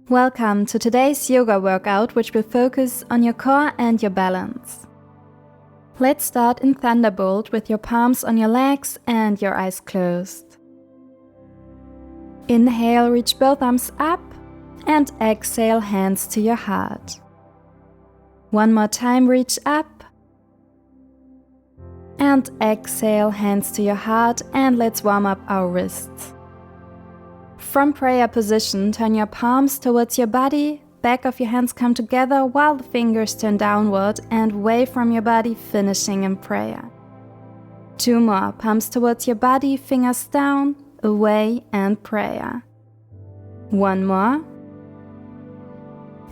Welcome to today's yoga workout, which will focus on your core and your balance. Let's start in Thunderbolt with your palms on your legs and your eyes closed. Inhale, reach both arms up, and exhale, hands to your heart. One more time, reach up, and exhale, hands to your heart, and let's warm up our wrists. From prayer position, turn your palms towards your body, back of your hands come together while the fingers turn downward and away from your body, finishing in prayer. Two more, palms towards your body, fingers down, away and prayer. One more.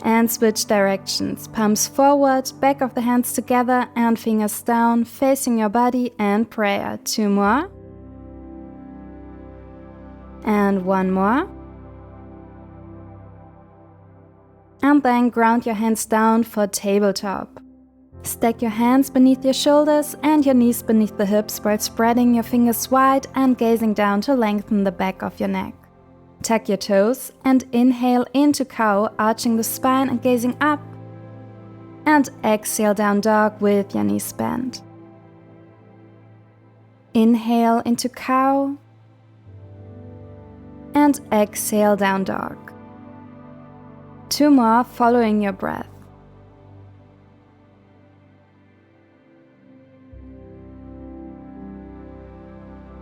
And switch directions, palms forward, back of the hands together and fingers down, facing your body and prayer. Two more. And one more. And then ground your hands down for tabletop. Stack your hands beneath your shoulders and your knees beneath the hips while spreading your fingers wide and gazing down to lengthen the back of your neck. Tuck your toes and inhale into cow, arching the spine and gazing up. And exhale down dog with your knees bent. Inhale into cow. And exhale down dog. Two more following your breath.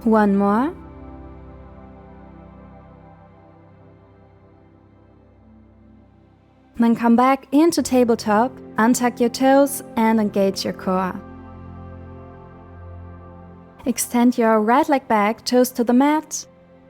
One more. Then come back into tabletop, untuck your toes and engage your core. Extend your right leg back, toes to the mat,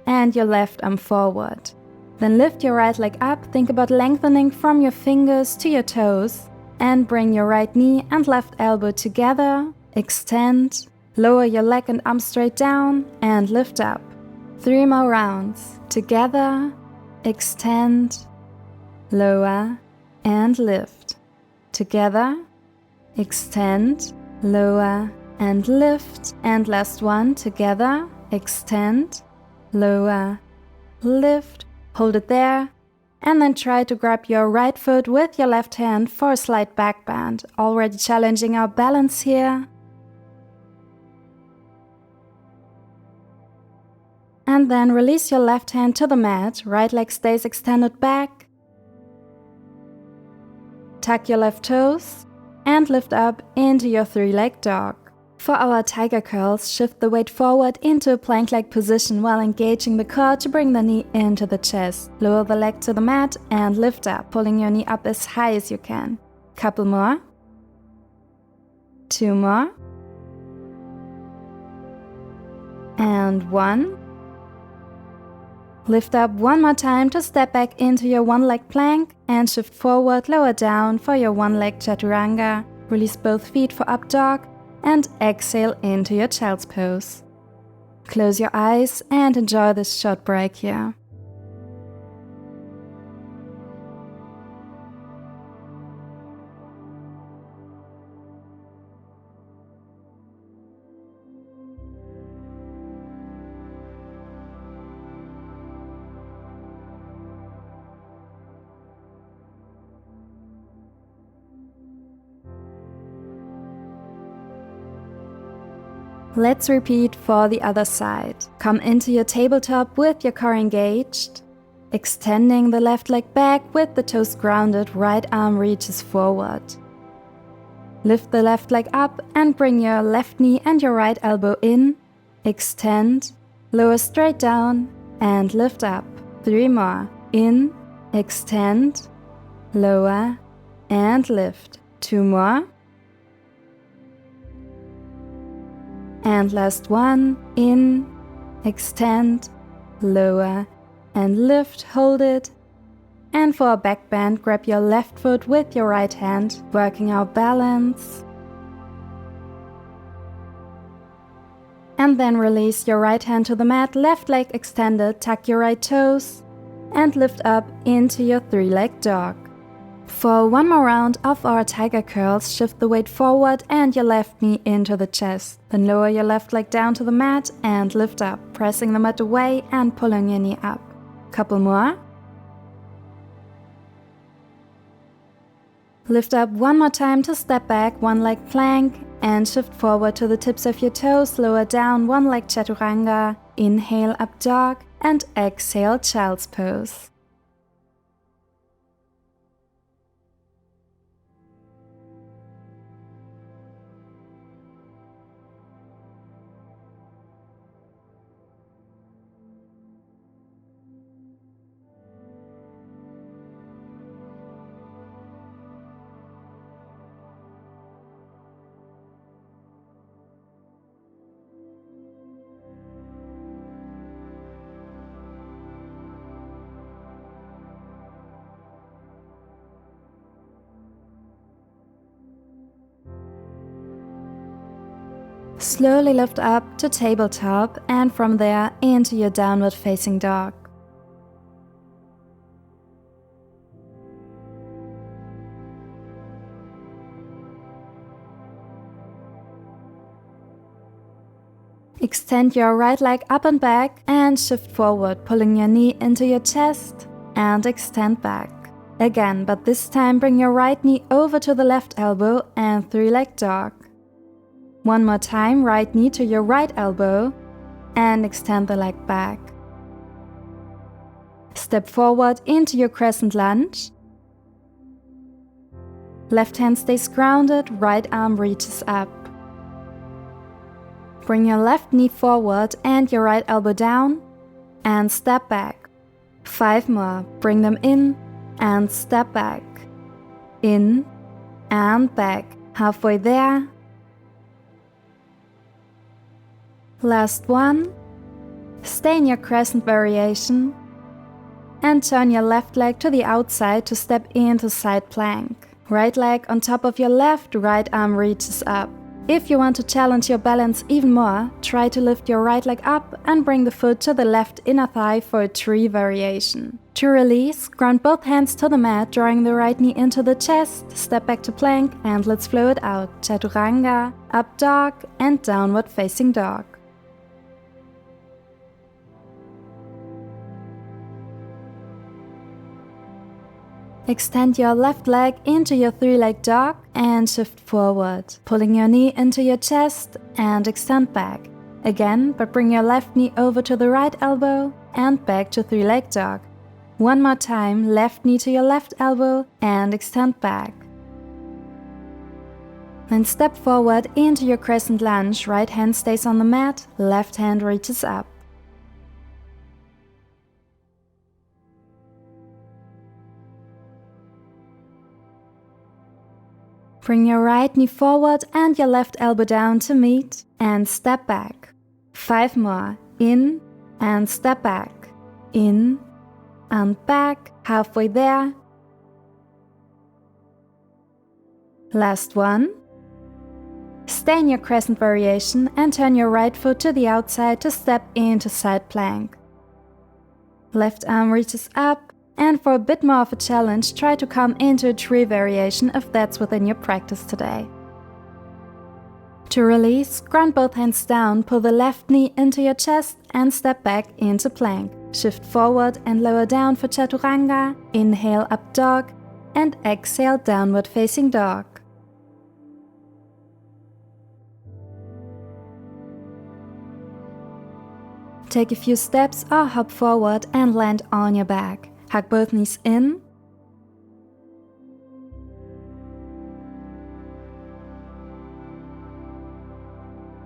and your left arm forward. Then lift your right leg up, think about lengthening from your fingers to your toes, and bring your right knee and left elbow together, extend, lower your leg and arm straight down, and lift up. 3 more rounds. Together, extend, lower, and lift. Together, extend, lower, and lift. And last one, together, extend, lower, lift, hold it there, and then try to grab your right foot with your left hand for a slight back bend, already challenging our balance here. And then release your left hand to the mat, right leg stays extended back. Tuck your left toes and lift up into your 3-leg dog. For our tiger curls, shift the weight forward into a plank-like position while engaging the core to bring the knee into the chest. Lower the leg to the mat and lift up, pulling your knee up as high as you can. Couple more. 2 more. And 1. Lift up one more time to step back into your 1-leg plank and shift forward, lower down for your 1-leg Chaturanga. Release both feet for up dog and exhale into your child's pose. Close your eyes and enjoy this short break here. Let's repeat for the other side. Come into your tabletop with your core engaged, extending the left leg back with the toes grounded, right arm reaches forward. Lift the left leg up and bring your left knee and your right elbow in, extend, lower straight down and lift up. 3 more. In, extend, lower and lift. 2 more. And last one, in, extend, lower, and lift, hold it. And for a back bend, grab your left foot with your right hand, working our balance. And then release your right hand to the mat, left leg extended, tuck your right toes, and lift up into your 3-leg dog. For one more round of our tiger curls, shift the weight forward and your left knee into the chest. Then lower your left leg down to the mat and lift up, pressing the mat away and pulling your knee up. Couple more. Lift up one more time to step back, one leg plank, and shift forward to the tips of your toes, lower down, one leg Chaturanga, inhale up dog, and exhale child's pose. Slowly lift up to tabletop and from there into your downward facing dog. Extend your right leg up and back and shift forward, pulling your knee into your chest and extend back. Again, but this time bring your right knee over to the left elbow and three-leg dog. One more time, right knee to your right elbow and extend the leg back. Step forward into your Crescent Lunge. Left hand stays grounded, right arm reaches up. Bring your left knee forward and your right elbow down and step back. 5 more. Bring them in and step back. In and back. Halfway there. Last one. Stay in your crescent variation and turn your left leg to the outside to step into side plank. Right leg on top of your left, right arm reaches up. If you want to challenge your balance even more, try to lift your right leg up and bring the foot to the left inner thigh for a tree variation. To release, ground both hands to the mat, drawing the right knee into the chest, step back to plank and let's flow it out. Chaturanga, up dog and downward facing dog. Extend your left leg into your three-leg dog and shift forward, pulling your knee into your chest and extend back. Again, but bring your left knee over to the right elbow and back to three-leg dog. One more time, left knee to your left elbow and extend back. Then step forward into your Crescent Lunge, right hand stays on the mat, left hand reaches up. Bring your right knee forward and your left elbow down to meet and step back. 5 more. In and step back. In and back. Halfway there. Last one. Stay in your crescent variation and turn your right foot to the outside to step into side plank. Left arm reaches up. And for a bit more of a challenge, try to come into a tree variation if that's within your practice today. To release, ground both hands down, pull the left knee into your chest and step back into plank. Shift forward and lower down for Chaturanga, inhale up dog and exhale downward facing dog. Take a few steps or hop forward and land on your back. Hug both knees in.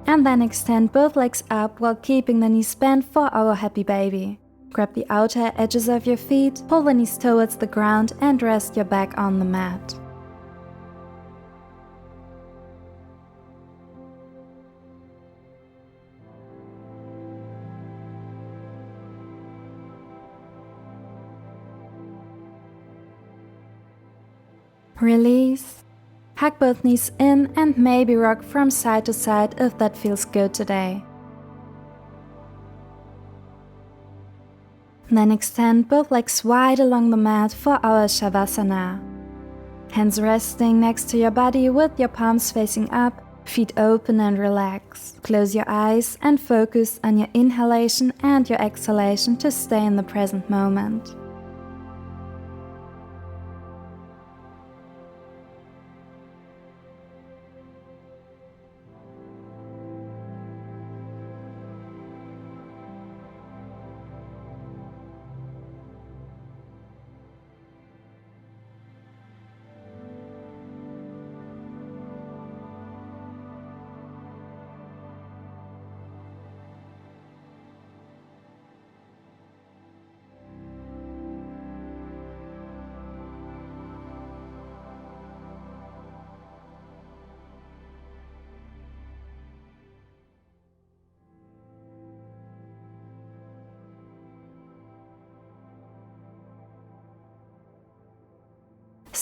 And then extend both legs up while keeping the knees bent for our happy baby. Grab the outer edges of your feet, pull the knees towards the ground and rest your back on the mat. Release. Hug both knees in and maybe rock from side to side if that feels good today. Then extend both legs wide along the mat for our Shavasana. Hands resting next to your body with your palms facing up, feet open and relax. Close your eyes and focus on your inhalation and your exhalation to stay in the present moment.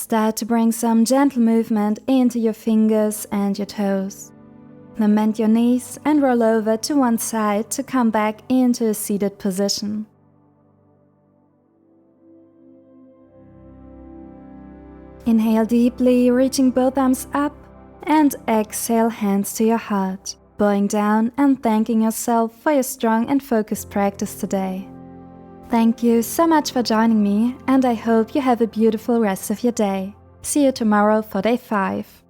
Start to bring some gentle movement into your fingers and your toes. Then bend your knees and roll over to one side to come back into a seated position. Inhale deeply, reaching both arms up, and exhale, hands to your heart, bowing down and thanking yourself for your strong and focused practice today. Thank you so much for joining me, and I hope you have a beautiful rest of your day. See you tomorrow for day 5.